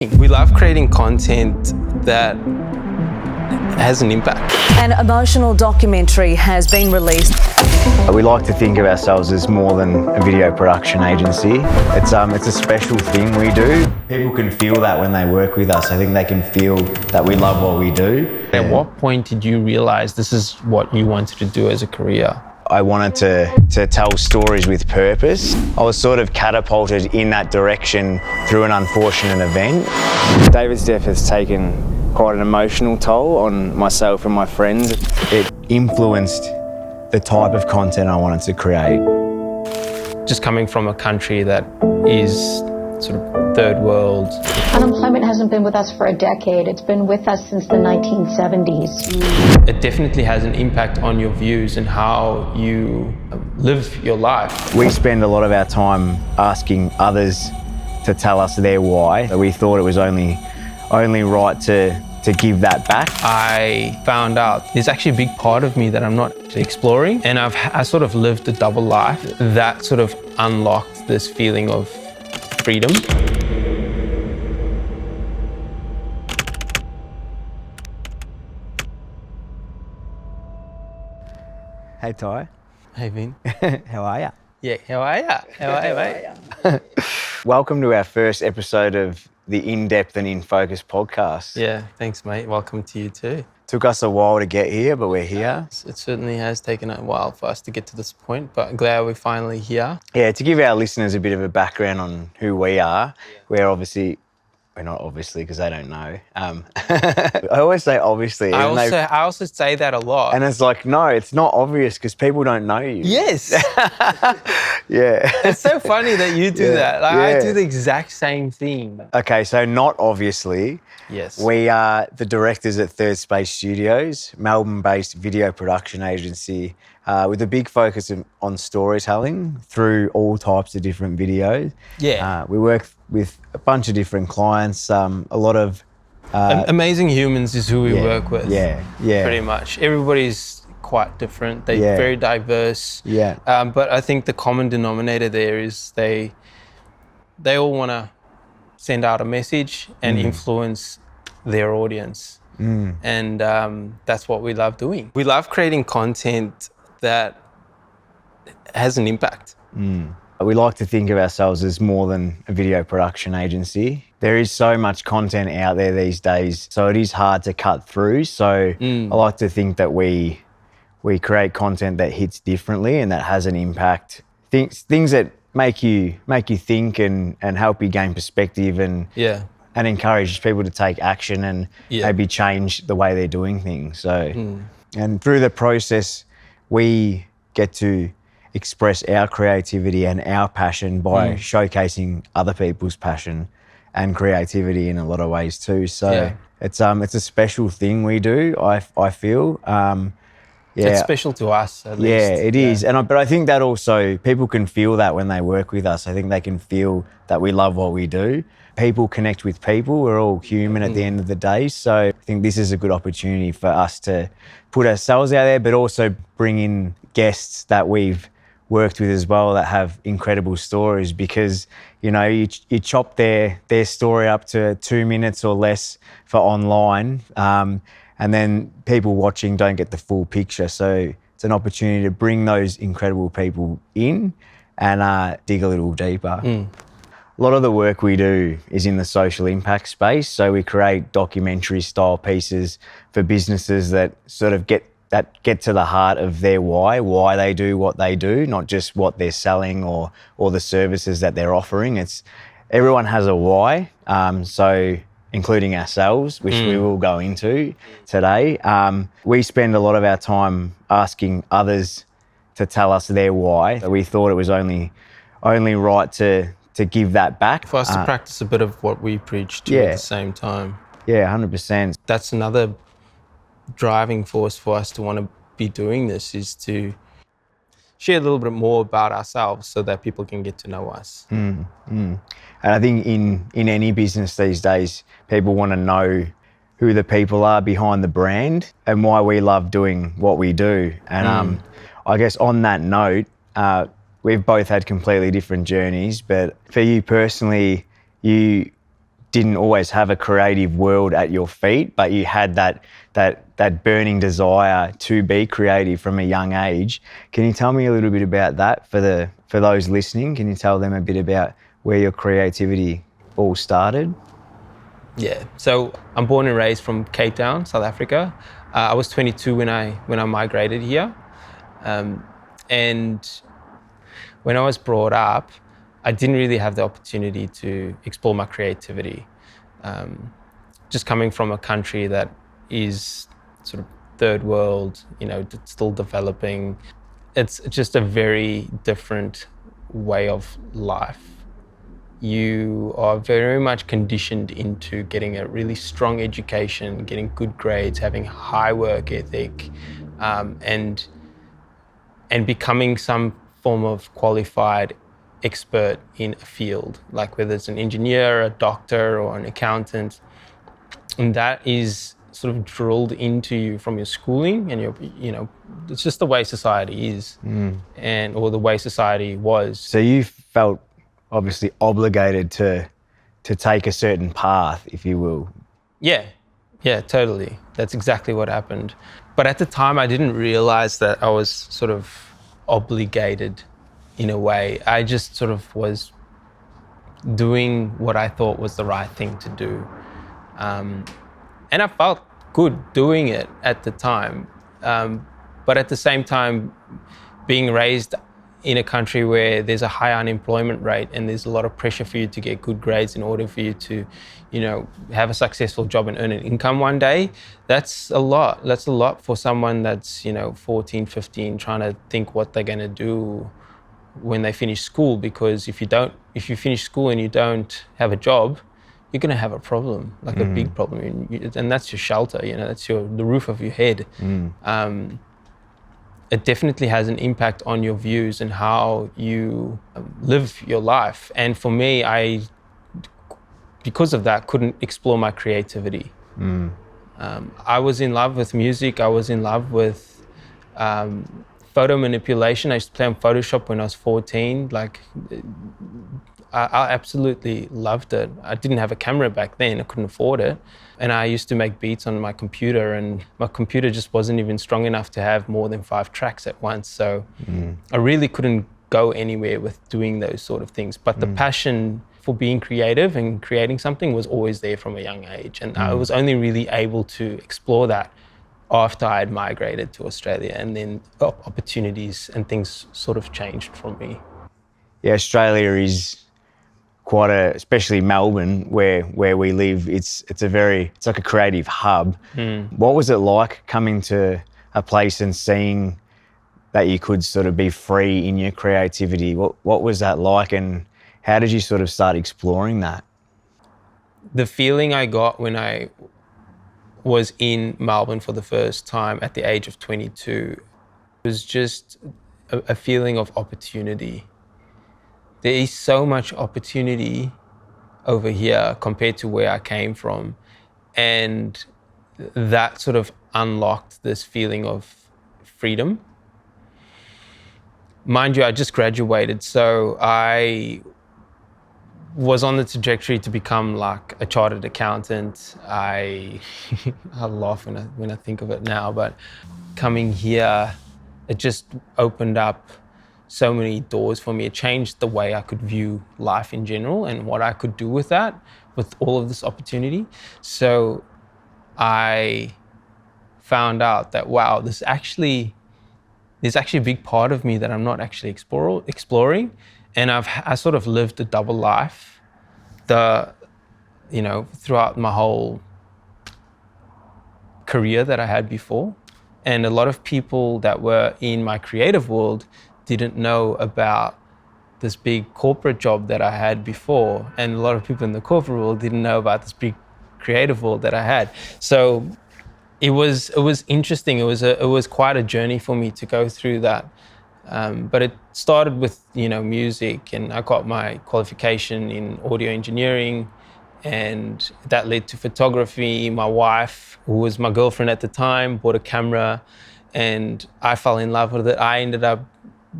We love creating content that has an impact. An emotional documentary has been released. We like to think of ourselves as more than a video production agency. It's a special thing we do. People can feel that when they work with us. I think they can feel that we love what we do. At what point did you realize this is what you wanted to do as a career? I wanted to tell stories with purpose. I was sort of catapulted in that direction through an unfortunate event. David's death has taken quite an emotional toll on myself and my friends. It influenced the type of content I wanted to create. Just coming from a country that is sort of third world. Unemployment hasn't been with us for a decade. It's been with us since the 1970s. It definitely has an impact on your views and how you live your life. We spend a lot of our time asking others to tell us their why. We thought it was only right to give that back. I found out there's actually a big part of me that I'm not exploring, and I sort of lived a double life. That sort of unlocked this feeling of freedom. Hey Ty. Hey Vin. How are ya? Yeah, how are ya? How are you, mate? Welcome to our first episode of the In-Depth and In-Focus podcast. Yeah, thanks mate. Welcome to you too. Took us a while to get here, but we're here. It certainly has taken a while for us to get to this point, but glad we're finally here. Yeah, to give our listeners a bit of a background on who we are, we're not obviously because they don't know. I always say obviously. I also say that a lot. And it's like, no, it's not obvious because people don't know you. Yes. Yeah. It's so funny that you do that. Like, I do the exact same thing. Okay, so not obviously. Yes. We are the directors at Third Space Studios, Melbourne-based video production agency with a big focus on storytelling through all types of different videos. Yeah. We work with a bunch of different clients, a lot of... Amazing humans is who we work with. Yeah. Pretty much. Everybody's quite different. They're very diverse. Yeah. But I think the common denominator there is they all want to send out a message and influence their audience. And that's what we love doing. We love creating content that has an impact. We like to think of ourselves as more than a video production agency. There is so much content out there these days, so it is hard to cut through. So I like to think that we create content that hits differently and that has an impact. Things that make you think and help you gain perspective and encourage people to take action and maybe change the way they're doing things. So and through the process, we get to express our creativity and our passion by showcasing other people's passion and creativity in a lot of ways too. So it's a special thing we do. I feel. It's special to us, at least. Yeah, it is. But I think that also people can feel that when they work with us. I think they can feel that we love what we do. People connect with people. We're all human at the end of the day. So I think this is a good opportunity for us to put ourselves out there, but also bring in guests that we've worked with as well that have incredible stories, because you chop their story up to 2 minutes or less for online, and then people watching don't get the full picture. So it's an opportunity to bring those incredible people in and dig a little deeper. A lot of the work we do is in the social impact space. So we create documentary style pieces for businesses that sort of get to the heart of their why they do what they do, not just what they're selling or the services that they're offering. Everyone has a why, so including ourselves, which we will go into today. We spend a lot of our time asking others to tell us their why. We thought it was only right to give that back. For us to practice a bit of what we preach too at the same time. Yeah, 100%. That's another driving force for us to want to be doing this, is to share a little bit more about ourselves so that people can get to know us. And I think in any business these days, people want to know who the people are behind the brand and why we love doing what we do. And I guess on that note, we've both had completely different journeys, but for you personally, you didn't always have a creative world at your feet, but you had that burning desire to be creative from a young age. Can you tell me a little bit about that for those listening? Can you tell them a bit about where your creativity all started? Yeah, so I'm born and raised from Cape Town, South Africa. I was 22 when I migrated here, and when I was brought up, I didn't really have the opportunity to explore my creativity. Just coming from a country that is sort of third world, still developing, it's just a very different way of life. You are very much conditioned into getting a really strong education, getting good grades, having high work ethic, and becoming some form of qualified expert in a field, like whether it's an engineer, a doctor, or an accountant. And that is sort of drilled into you from your schooling, and it's just the way society is, or the way society was. So you felt obviously obligated to take a certain path, if you will. Yeah, totally. That's exactly what happened. But at the time, I didn't realize that I was sort of obligated in a way. I just sort of was doing what I thought was the right thing to do. And I felt good doing it at the time. But at the same time, being raised in a country where there's a high unemployment rate and there's a lot of pressure for you to get good grades in order for you to, have a successful job and earn an income one day, that's a lot. That's a lot for someone that's, 14, 15, trying to think what they're going to do when they finish school. Because if you finish school and you don't have a job, you're going to have a problem, like a big problem. And that's your shelter, that's the roof of your head. It definitely has an impact on your views and how you live your life. And for me, because of that, couldn't explore my creativity. I was in love with music. I was in love with photo manipulation. I used to play on Photoshop when I was 14. Like, I absolutely loved it. I didn't have a camera back then. I couldn't afford it. And I used to make beats on my computer, and my computer just wasn't even strong enough to have more than 5 tracks at once. So I really couldn't go anywhere with doing those sort of things. But the passion for being creative and creating something was always there from a young age. And I was only really able to explore that after I had migrated to Australia, and then opportunities and things sort of changed for me. Yeah, Australia is especially Melbourne, where we live, it's like a creative hub. What was it like coming to a place and seeing that you could sort of be free in your creativity? What was that like, and how did you sort of start exploring that? The feeling I got when I was in Melbourne for the first time at the age of 22 was just a feeling of opportunity. There is so much opportunity over here compared to where I came from. And that sort of unlocked this feeling of freedom. Mind you, I just graduated, so I was on the trajectory to become like a chartered accountant. I laugh when I think of it now, but coming here, it just opened up so many doors for me. It changed the way I could view life in general and what I could do with that, with all of this opportunity. So I found out that, wow, there's actually a big part of me that I'm not actually exploring. And I sort of lived a double life throughout my whole career that I had before. And a lot of people that were in my creative world didn't know about this big corporate job that I had before. And a lot of people in the corporate world didn't know about this big creative world that I had. So it was interesting. It was quite a journey for me to go through that. But it started with, music, and I got my qualification in audio engineering, and that led to photography. My wife, who was my girlfriend at the time, bought a camera, and I fell in love with it. I ended up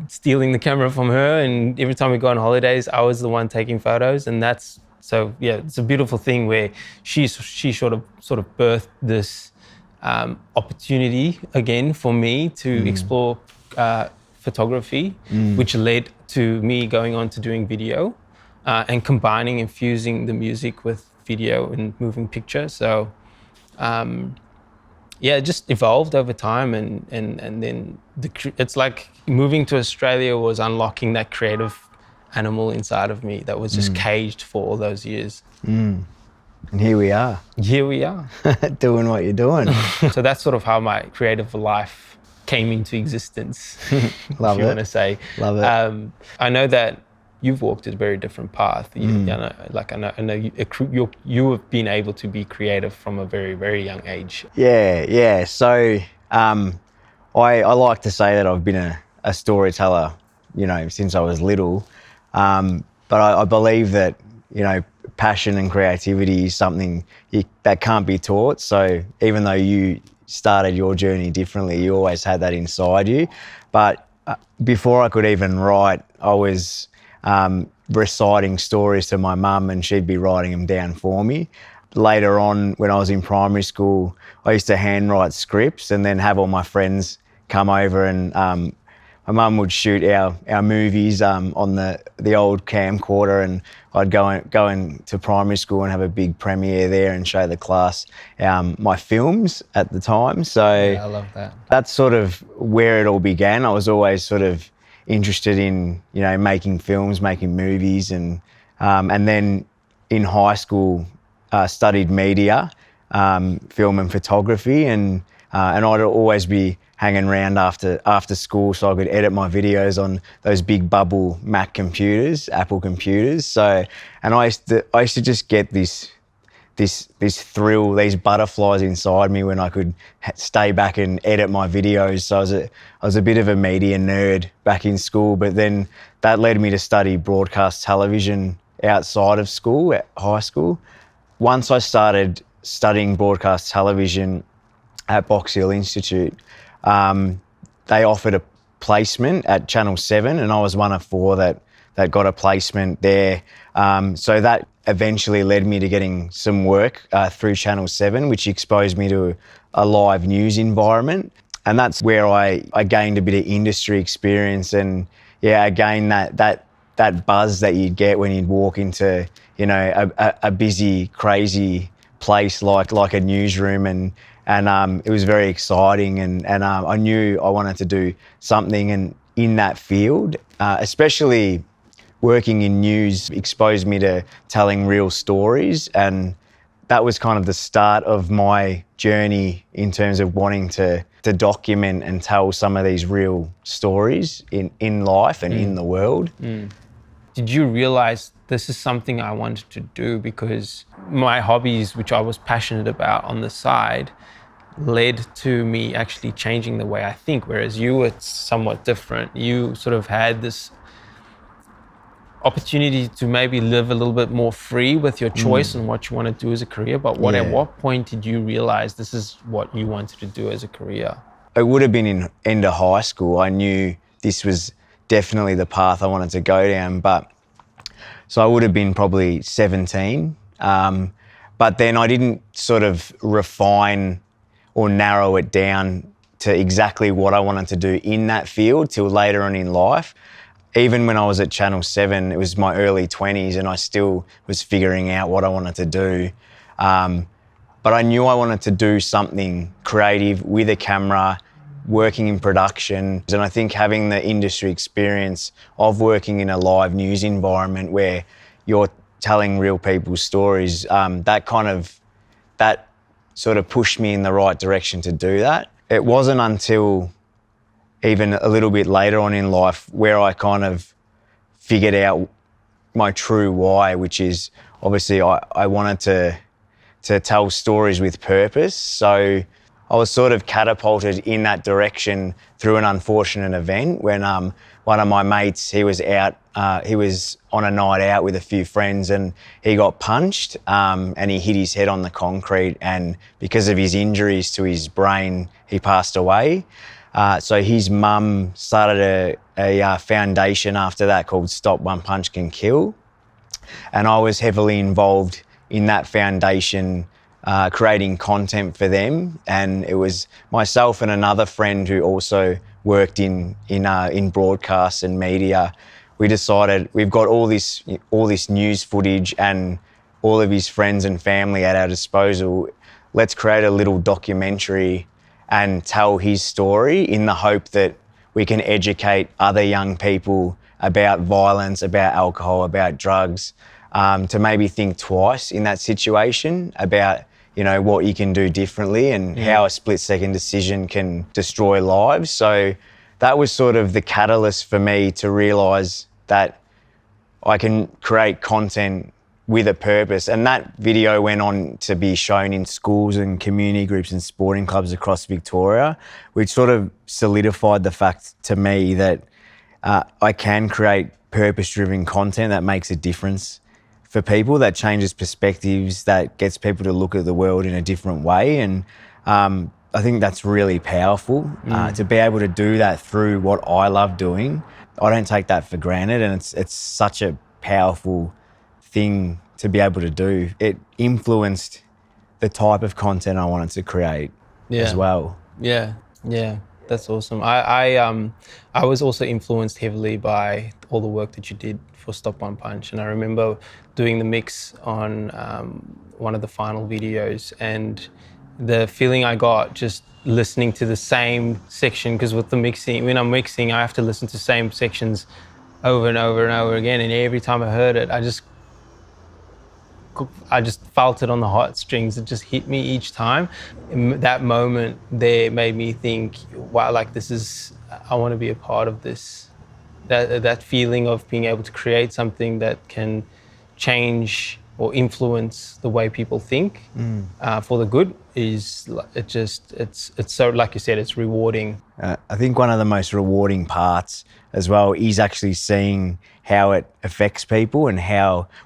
stealing the camera from her, and every time we go on holidays, I was the one taking photos, and that's So yeah, it's a beautiful thing where she sort of birthed this opportunity again for me to explore photography, which led to me going on to doing video and infusing the music with video and moving picture. So yeah, it just evolved over time, and then it's like moving to Australia was unlocking that creative animal inside of me that was just caged for all those years. And here we are. Here we are. Doing what you're doing. So that's sort of how my creative life came into existence. Love if you it. want to say. Love it. I know that you've walked a very different path. I know you have been able to be creative from a very, very young age. Yeah. So I like to say that I've been a storyteller, since I was little. But I believe that, passion and creativity is something that can't be taught. So even though you started your journey differently, you always had that inside you. But before I could even write, I was reciting stories to my mum, and she'd be writing them down for me. Later on, when I was in primary school, I used to handwrite scripts and then have all my friends come over, and my mum would shoot our movies on the old camcorder, and I'd go into primary school and have a big premiere there and show the class my films at the time. So yeah, I love that. That's sort of where it all began. I was always sort of interested in making films, making movies, and then in high school studied media, film and photography, and I'd always be hanging around after school so I could edit my videos on those big bubble Mac computers, Apple computers. So, and I used to just get this thrill, these butterflies inside me when I could stay back and edit my videos. So I was a bit of a media nerd back in school, but then that led me to study broadcast television outside of school, at high school. Once I started studying broadcast television at Box Hill Institute, they offered a placement at Channel 7, and I was one of 4 that got a placement there. So that eventually led me to getting some work through Channel 7, which exposed me to a live news environment. And that's where I gained a bit of industry experience, and yeah, again, that buzz that you'd get when you'd walk into, a busy, crazy place like a newsroom, and it was very exciting, and I knew I wanted to do something in that field, especially working in news exposed me to telling real stories, and that was kind of the start of my journey in terms of wanting to document and tell some of these real stories in life and in the world. Did you realize this is something I wanted to do? Because my hobbies, which I was passionate about on the side, led to me actually changing the way I think, whereas you were somewhat different. You sort of had this opportunity to maybe live a little bit more free with your choice and what you want to do as a career. But at what point did you realize this is what you wanted to do as a career? It would have been in end of high school. I knew this was definitely the path I wanted to go down. But so I would have been probably 17. But then I didn't sort of refine or narrow it down to exactly what I wanted to do in that field till later on in life. Even when I was at Channel 7, it was my early 20s and I still was figuring out what I wanted to do. But I knew I wanted to do something creative with a camera, working in production. And I think having the industry experience of working in a live news environment where you're telling real people's stories, that sort of pushed me in the right direction to do that. It wasn't until even a little bit later on in life where I kind of figured out my true why, which is obviously I wanted to tell stories with purpose. So I was sort of catapulted in that direction through an unfortunate event when one of my mates, he was on a night out with a few friends and he got punched and he hit his head on the concrete, and because of his injuries to his brain, he passed away. So his mum started a foundation after that called Stop One Punch Can Kill. And I was heavily involved in that foundation, creating content for them. And it was myself and another friend who also worked in broadcast and media. We decided we've got all this news footage and all of his friends and family at our disposal. Let's create a little documentary and tell his story in the hope that we can educate other young people about violence, about alcohol, about drugs, to maybe think twice in that situation about, you know, what you can do differently and how a split-second decision can destroy lives. So that was sort of the catalyst for me to realise that I can create content with a purpose. And that video went on to be shown in schools and community groups and sporting clubs across Victoria, which sort of solidified the fact to me that I can create purpose-driven content that makes a difference for people, that changes perspectives, that gets people to look at the world in a different way. And I think that's really powerful, to be able to do that through what I love doing. I don't take that for granted, and it's such a powerful thing to be able to do. It influenced the type of content I wanted to create as well. Yeah, that's awesome. I was also influenced heavily by all the work that you did for Stop One Punch, and I remember doing the mix on one of the final videos, and the feeling I got just listening to the same section, because with the mixing, when I'm mixing, I have to listen to the same sections over and over and over again, and every time I heard it, I just felt it on the heartstrings. It just hit me each time. And that moment there made me think, wow, like I want to be a part of this. That feeling of being able to create something that can change or influence the way people think for the good it's so, like you said, it's rewarding. I think one of the most rewarding parts as well is actually seeing how it affects people and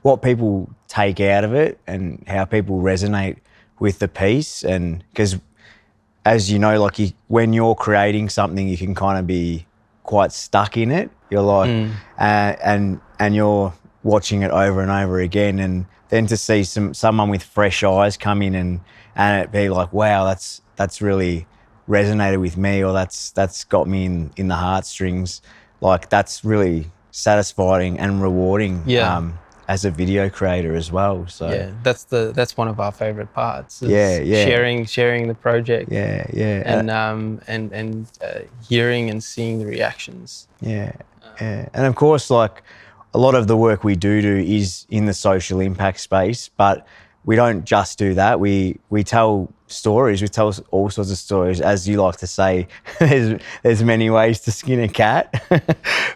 what people take out of it and how people resonate with the piece. And because, as you know, like when you're creating something, you can kind of be quite stuck in it. You're like, and you're watching it over and over again, and then to see someone with fresh eyes come in and it be like, wow, that's really resonated with me, or that's got me in the heartstrings. Like, that's really satisfying and rewarding as a video creator as well. So yeah, that's one of our favorite parts. Sharing the project. And hearing and seeing the reactions. And of course, like, a lot of the work we do is in the social impact space, but we don't just do that. We tell stories. We tell all sorts of stories. As you like to say, there's many ways to skin a cat,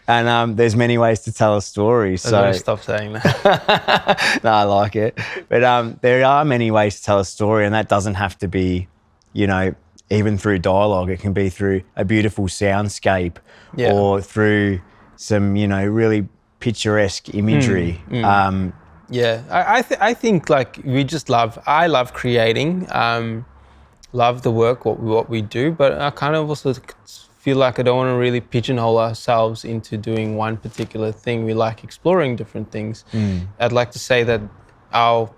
and there's many ways to tell a story. So I'm gonna stop saying that. No, I like it. But there are many ways to tell a story, and that doesn't have to be, you know, even through dialogue. It can be through a beautiful soundscape, or through some, you know, really picturesque imagery. I think, like, I love creating, love the work, what we do, but I kind of also feel like I don't want to really pigeonhole ourselves into doing one particular thing. We like exploring different things. I'd like to say that our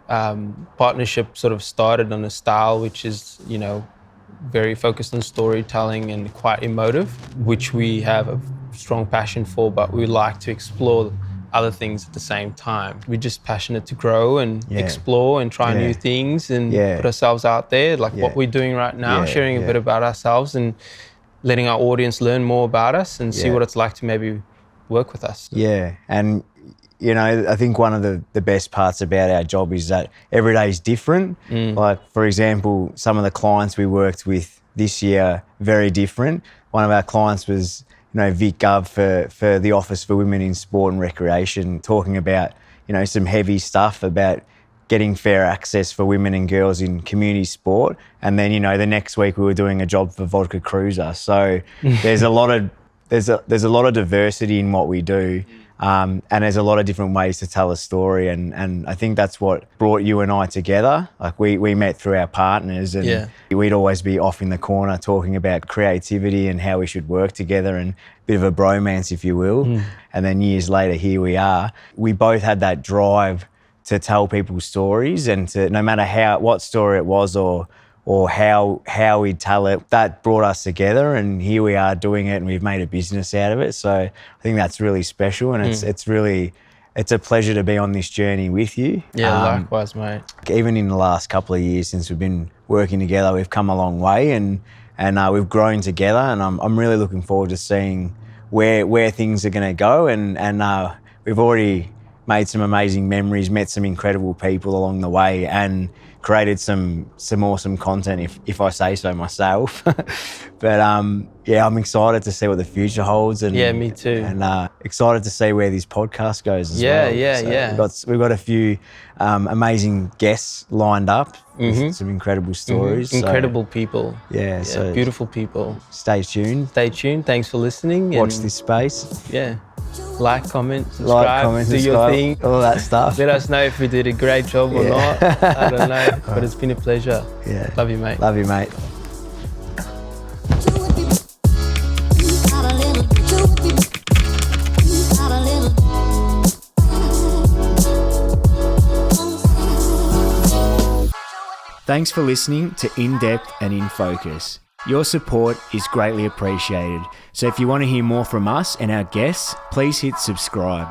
partnership sort of started on a style which is, you know, very focused on storytelling and quite emotive, which we have a strong passion for, but we like to explore other things at the same time. We're just passionate to grow and explore and try new things and put ourselves out there, like what we're doing right now, sharing a bit about ourselves and letting our audience learn more about us and see what it's like to maybe work with us. Yeah, and you know, I think one of the best parts about our job is that every day is different. Like, for example, some of the clients we worked with this year, very different. One of our clients was, you know, Vic Gov for the Office for Women in Sport and Recreation, talking about, you know, some heavy stuff about getting fair access for women and girls in community sport. And then, you know, the next week we were doing a job for Vodka Cruiser. So there's a lot of diversity in what we do. And there's a lot of different ways to tell a story, and I think that's what brought you and I together. Like we met through our partners, and we'd always be off in the corner talking about creativity and how we should work together, and a bit of a bromance, if you will. And then years later, here we are. We both had that drive to tell people stories, and to, no matter what story it was or how we'd tell it, that brought us together, and here we are doing it, and we've made a business out of it. So I think that's really special, and it's a pleasure to be on this journey with you. Yeah, likewise, mate. Even in the last couple of years since we've been working together, we've come a long way, and we've grown together, and I'm really looking forward to seeing where things are going to go, and we've already made some amazing memories, met some incredible people along the way, and created some awesome content, if I say so myself. But yeah, I'm excited to see what the future holds, and yeah, me too. And excited to see where this podcast goes as well. Yeah. We've got a few amazing guests lined up with some incredible stories. Incredible people. Yeah, so beautiful people. Stay tuned. Stay tuned. Thanks for listening. Watch this space. Yeah. Like, comment, subscribe, do your thing. All that stuff. Let us know if we did a great job or not. I don't know, but it's been a pleasure. Yeah. Love you, mate. Love you, mate. Thanks for listening to In Depth and In Focus. Your support is greatly appreciated. So if you want to hear more from us and our guests, please hit subscribe.